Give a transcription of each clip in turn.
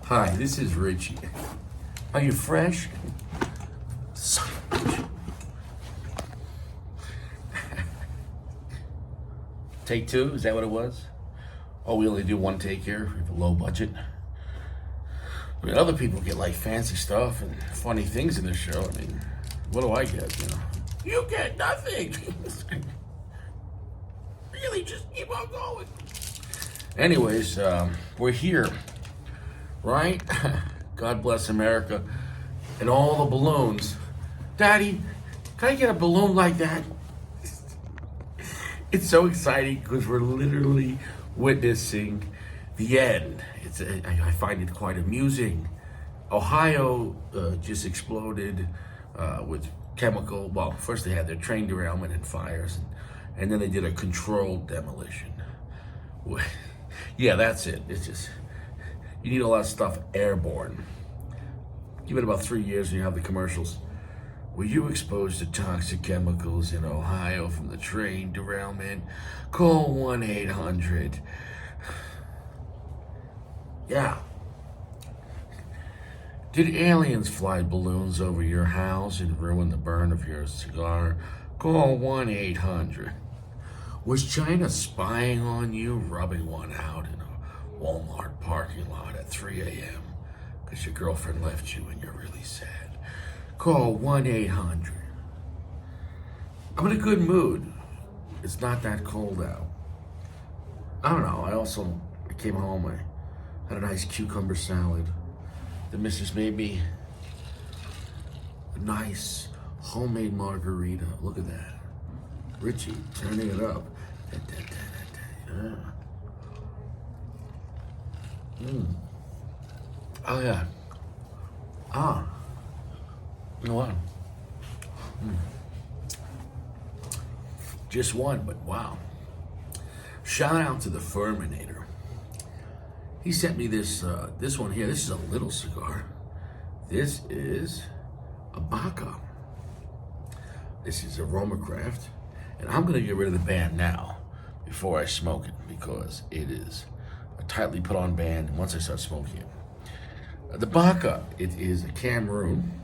Hi, this is Richie. Are you fresh? Son of a bitch. Take two? Is that what it was? Oh, we only do one take here. We have a low budget. I mean, other people get like fancy stuff and funny things in the show. I mean, what do I get? You get nothing. Really, just keep on going. Anyways, we're here, right? God bless America and all the balloons. Daddy, can I get a balloon like that? It's so exciting because we're literally witnessing the end. I find it quite amusing. Ohio just exploded with chemical. Well, first they had their train derailment and fires, and then they did a controlled demolition. Yeah, that's it. It's just, you need a lot of stuff airborne. Give it about 3 years and you have the commercials. Were you exposed to toxic chemicals in Ohio from the train derailment? Call 1-800. Yeah. Did aliens fly balloons over your house and ruin the burn of your cigar? Call 1-800. Was China spying on you, rubbing one out in a Walmart parking lot at 3 a.m. because your girlfriend left you and you're really sad? Call 1-800. I'm in a good mood. It's not that cold out. I don't know. I came home. I had a nice cucumber salad. The missus made me a nice homemade margarita. Look at that. Richie, turning it up. Yeah. Oh, yeah. You know what? Just one, but wow. Shout out to the Furminator. He sent me this one here. This is a little cigar. This is a Baka. This is a RoMa craft. And I'm gonna get rid of the band now before I smoke it because it is a tightly put on band once I start smoking it. The Baka, it is a Cameroon,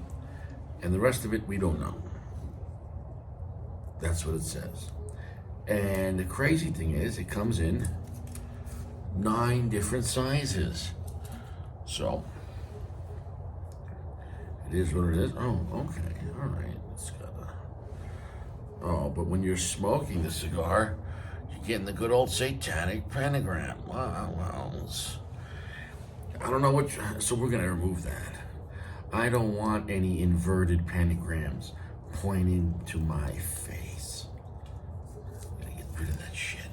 and the rest of it we don't know. That's what it says. And the crazy thing is it comes in 9 different sizes. So it is what it is. Oh, okay, all right. But when you're smoking the cigar, you're getting the good old satanic pentagram. Wow. I don't know what, so we're gonna remove that. I don't want any inverted pentagrams pointing to my face. I'm gonna get rid of that shit.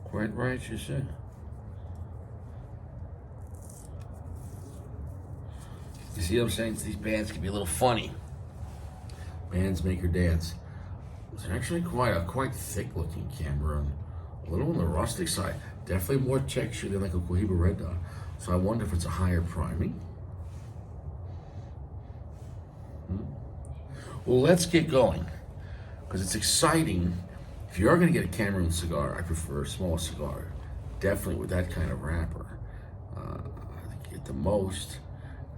Quite right, you said. You see what I'm saying? These bands can be a little funny. Bands make her dance. It's actually quite thick-looking Cameroon. A little on the rustic side. Definitely more texture than like a Cohiba Red Dot. So I wonder if it's a higher priming. Well, let's get going. Because it's exciting. If you are going to get a Cameroon cigar, I prefer a small cigar. Definitely with that kind of wrapper. I think you get the most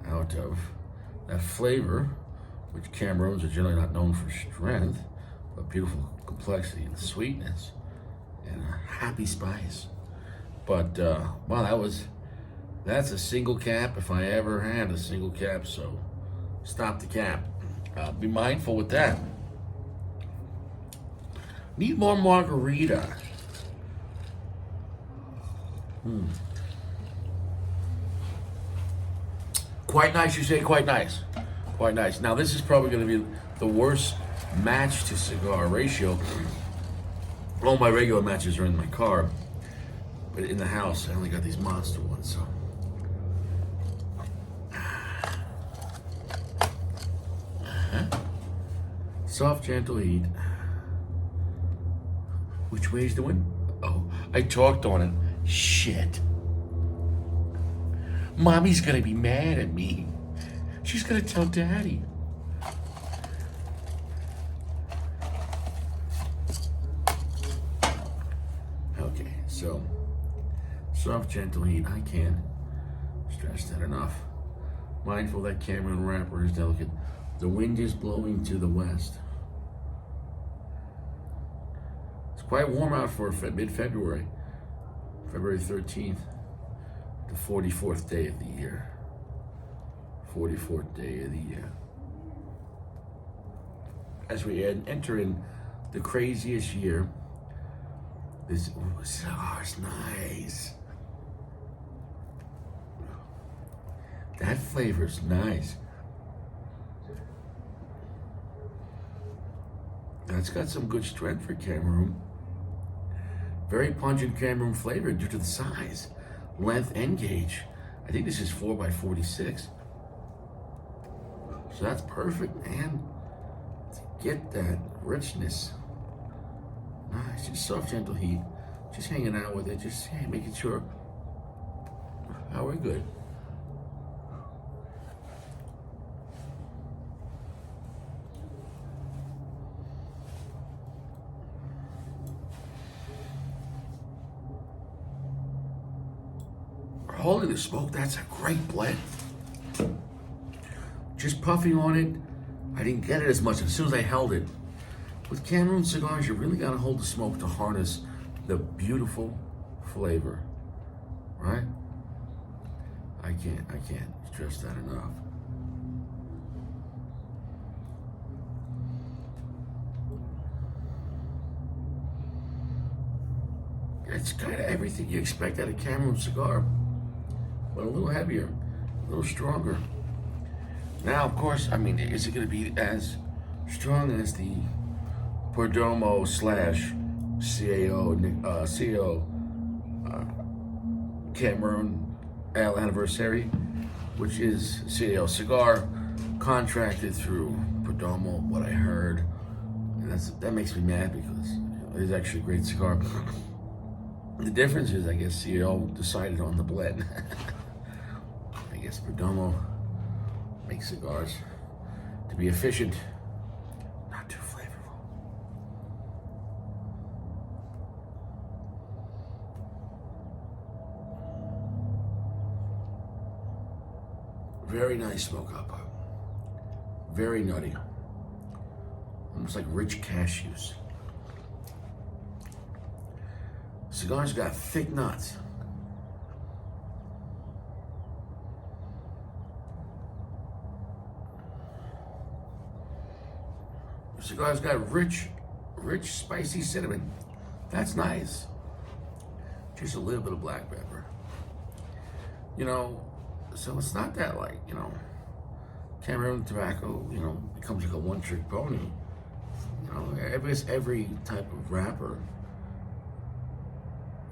out of that flavor, which Cameroons are generally not known for strength, but beautiful complexity and sweetness and a happy spice. But wow, that's a single cap if I ever had a single cap, so stop the cap. Be mindful with that. Need more margarita. Quite nice, you say, quite nice. Quite nice. Now, this is probably going to be the worst match to cigar ratio. All my regular matches are in my car, but in the house, I only got these monster ones, so. Soft, gentle heat. Which way is the wind? Oh, I talked on it. Shit. Mommy's gonna be mad at me. She's gonna tell Daddy. Okay, so soft, gentle heat. I can't stress that enough. Mindful that Cameroon wrapper is delicate. The wind is blowing to the west. It's quite warm out for mid-February. February 13th, the 44th day of the year. 44th day of the year. As we enter in the craziest year, this cigar's nice. That flavor's nice. That's got some good strength for Cameroon. Very pungent Cameroon flavor due to the size, length, and gauge. I think this is 4x46. So that's perfect, man. To get that richness. Nice, just soft, gentle heat. Just hanging out with it, just making sure we're good. Holding the smoke, that's a great blend. Just puffing on it, I didn't get it as much as soon as I held it. With Cameroon cigars, you really gotta hold the smoke to harness the beautiful flavor, right? I can't stress that enough. It's kind of everything you expect out of Cameroon cigar, but a little heavier, a little stronger. Now, of course, I mean, is it going to be as strong as the Perdomo / CAO Cameroon Al Anniversary, which is CAO cigar contracted through Perdomo? What I heard, and that makes me mad because it is actually a great cigar. The difference is, I guess, CAO decided on the blend. I guess Perdomo makes cigars to be efficient, not too flavorful. Very nice smoke up. Very nutty. Almost like rich cashews. Cigar's got thick nuts. Cigar's got rich, spicy cinnamon. That's nice. Just a little bit of black pepper. You know, so it's not that like, you know, Cameroon tobacco, you know, becomes like a one-trick pony. You know, every type of wrapper,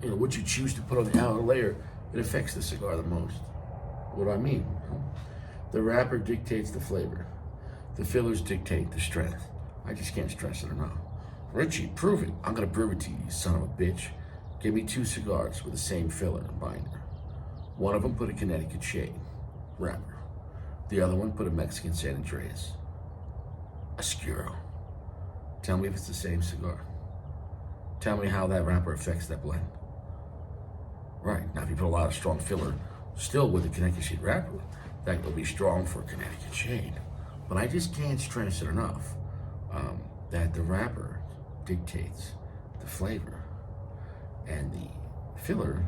you know, what you choose to put on the outer layer, it affects the cigar the most. What do I mean? The wrapper dictates the flavor. The fillers dictate the strength. I just can't stress it enough. Richie, prove it. I'm gonna prove it to you, you son of a bitch. Give me 2 cigars with the same filler and binder. One of them put a Connecticut shade wrapper. The other one put a Mexican San Andreas. Oscuro. Tell me if it's the same cigar. Tell me how that wrapper affects that blend. Right, now if you put a lot of strong filler, still with the Connecticut shade wrapper, that will be strong for a Connecticut shade. But I just can't stress it enough. That the wrapper dictates the flavor and the filler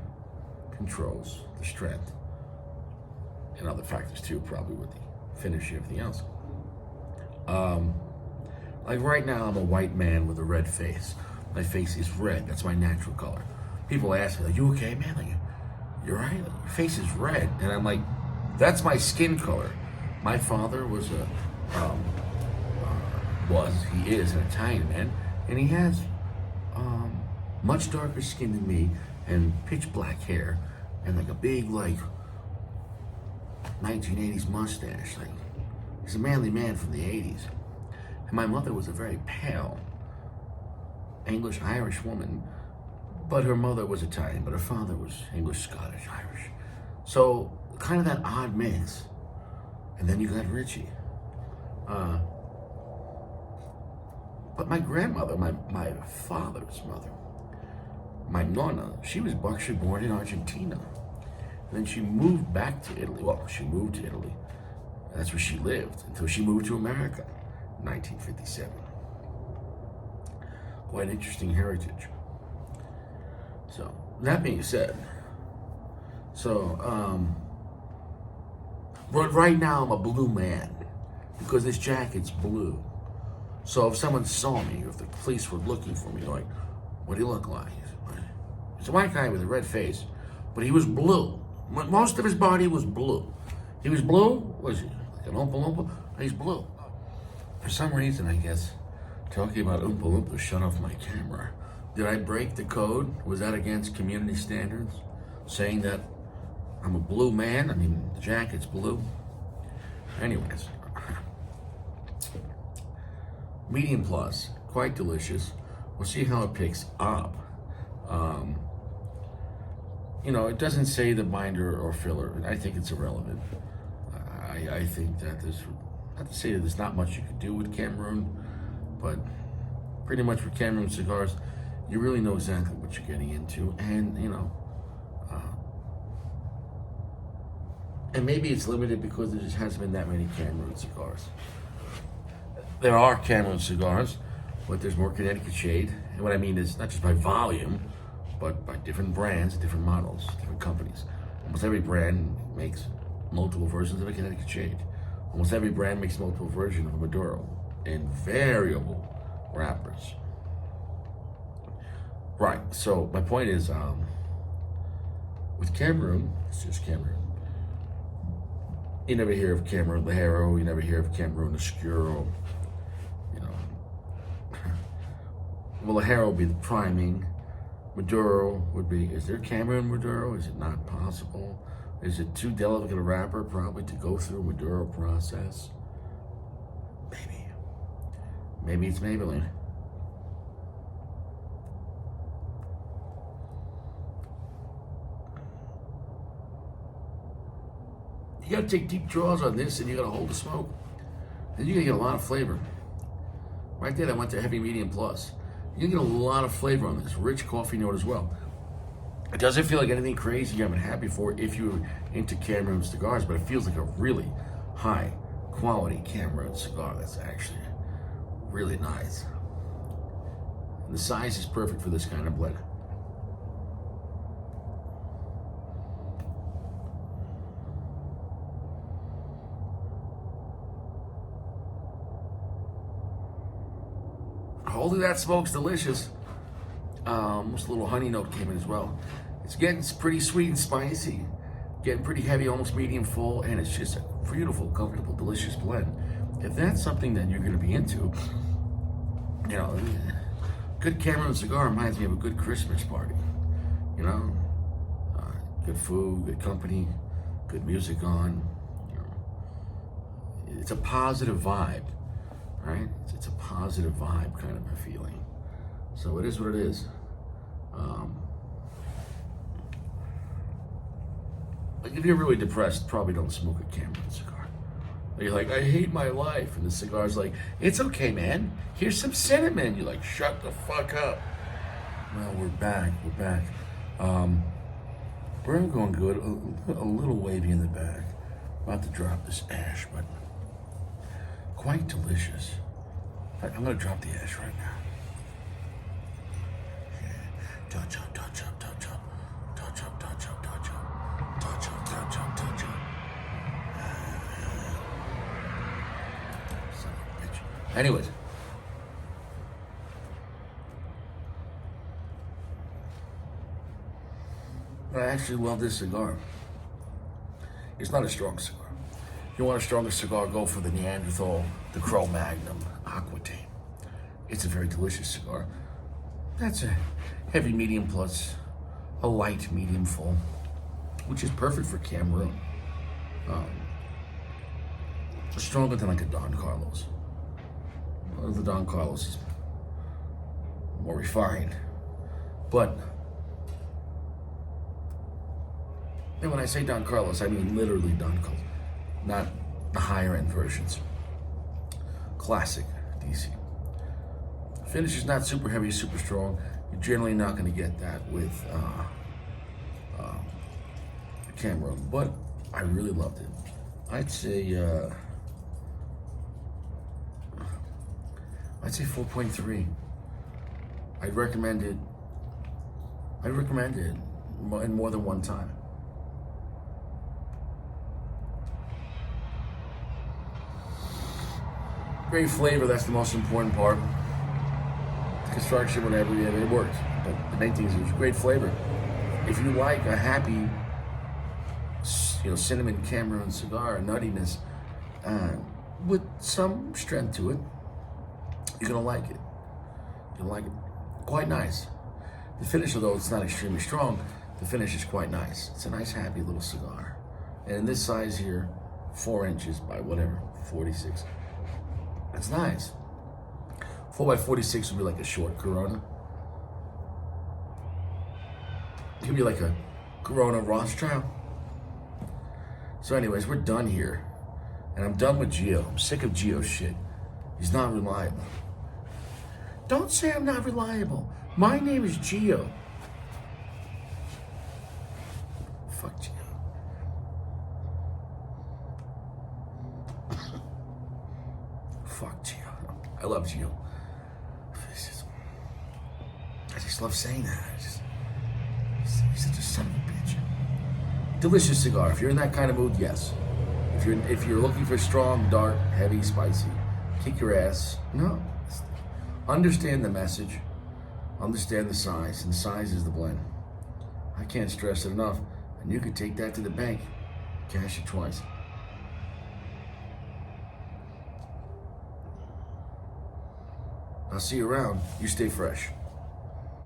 controls the strength and other factors too, probably with the finish and everything else. Like right now, I'm a white man with a red face. My face is red. That's my natural color. People ask me, like, "You okay, man? Like, you're right. Like, your face is red," and I'm like, "That's my skin color." My father was he is an Italian man, and he has much darker skin than me and pitch black hair and like a big like 1980s mustache. Like, he's a manly man from the 80s. And my mother was a very pale English-Irish woman, but her mother was Italian, but her father was English, Scottish, Irish. So kind of that odd mix. And then you got Richie. But my grandmother, my father's mother, my nonna, she was actually born in Argentina. And then she moved back to Italy. Well, she moved to Italy. That's where she lived until she moved to America in 1957. Quite interesting heritage. So, that being said, but right now I'm a blue man because this jacket's blue. So if someone saw me, or if the police were looking for me, like, what do you look like? He's a white guy with a red face, but he was blue. Most of his body was blue. He was blue? Was he? Like an Oompa Loompa? He's blue. For some reason, I guess, talking about Oompa Loompa shut off my camera. Did I break the code? Was that against community standards? Saying that I'm a blue man? I mean, the jacket's blue. Anyways. Medium plus, quite delicious. We'll see how it picks up. It doesn't say the binder or filler, and I think it's irrelevant. I think that not to say that there's not much you could do with Cameroon, but pretty much with Cameroon cigars, you really know exactly what you're getting into, and and maybe it's limited because there just hasn't been that many Cameroon cigars. There are Cameroon cigars, but there's more Connecticut shade. And what I mean is not just by volume, but by different brands, different models, different companies. Almost every brand makes multiple versions of a Connecticut shade. Almost every brand makes multiple versions of a Maduro in variable wrappers. Right, so my point is, with Cameroon, it's just Cameroon. You never hear of Cameroon Ligero, you never hear of Cameroon Oscuro. Well, Ligero would be the priming. Maduro would be, is there Cameroon Maduro? Is it not possible? Is it too delicate a wrapper probably to go through a Maduro process? Maybe. Maybe it's Maybelline. You gotta take deep draws on this and you gotta hold the smoke. Then you're gonna get a lot of flavor. Right there, I went to heavy medium plus. You're gonna get a lot of flavor on this, rich coffee note as well. It doesn't feel like anything crazy you haven't had before if you're into Cameroon cigars, but it feels like a really high quality Cameroon cigar that's actually really nice. And the size is perfect for this kind of blend. Holding that smoke's delicious. Almost a little honey note came in as well. It's getting pretty sweet and spicy, getting pretty heavy, almost medium full, and it's just a beautiful, comfortable, delicious blend. If that's something that you're going to be into, good Cameroon cigar reminds me of a good Christmas party. Good food, good company, good music on. It's a positive vibe. Right? It's a positive vibe kind of a feeling. So it is what it is. Like if you're really depressed, probably don't smoke a Cameroon cigar. You're like, I hate my life. And the cigar's like, it's okay, man. Here's some cinnamon. You're like, shut the fuck up. Well, we're back. We're going good. A little wavy in the back. About to drop this ash, but quite delicious. I'm gonna drop the ash right now. Yeah. Touch up, touch up, touch up, touch up, touch up, touch up, touch up, touch up, touch up. Son of a bitch. Anyways. I actually love this cigar. It's not a strong cigar. If you want a stronger cigar, go for the Neanderthal, the Cro-Magnon, Aquitaine. It's a very delicious cigar. That's a heavy medium plus a light medium full, which is perfect for Cameroon. Stronger than like a Don Carlos. Well, the Don Carlos is more refined. But, and when I say Don Carlos, I mean literally Don Carlos. Not the higher end versions. Classic DC. Finish is not super heavy, super strong. You're generally not going to get that with Cameron, but I really loved it. I'd say 4.3. I'd recommend it. I recommend it in more than one time. Great flavor, that's the most important part. Construction, whatever, yeah, it works. But the main thing is it was great flavor. If you like a happy, cinnamon Cameron cigar, nuttiness, with some strength to it, you're gonna like it. You'll like it. Quite nice. The finish, although it's not extremely strong, the finish is quite nice. It's a nice, happy little cigar. And in this size here, 4 inches by whatever, 46. It's nice. 4x46 would be like a short Corona. It could be like a Corona Rothschild. So anyways, we're done here. And I'm done with Gio. I'm sick of Gio's shit. He's not reliable. Don't say I'm not reliable. My name is Gio. Fuck Gio. Fuck Gio. I love Gio. I just love saying that. He's such a son of a bitch. Delicious cigar. If you're in that kind of mood, yes. If you're looking for strong, dark, heavy, spicy, kick your ass. No. Understand the message. Understand the size. And the size is the blend. I can't stress it enough. And you can take that to the bank. Cash it twice. I'll see you around. You stay fresh.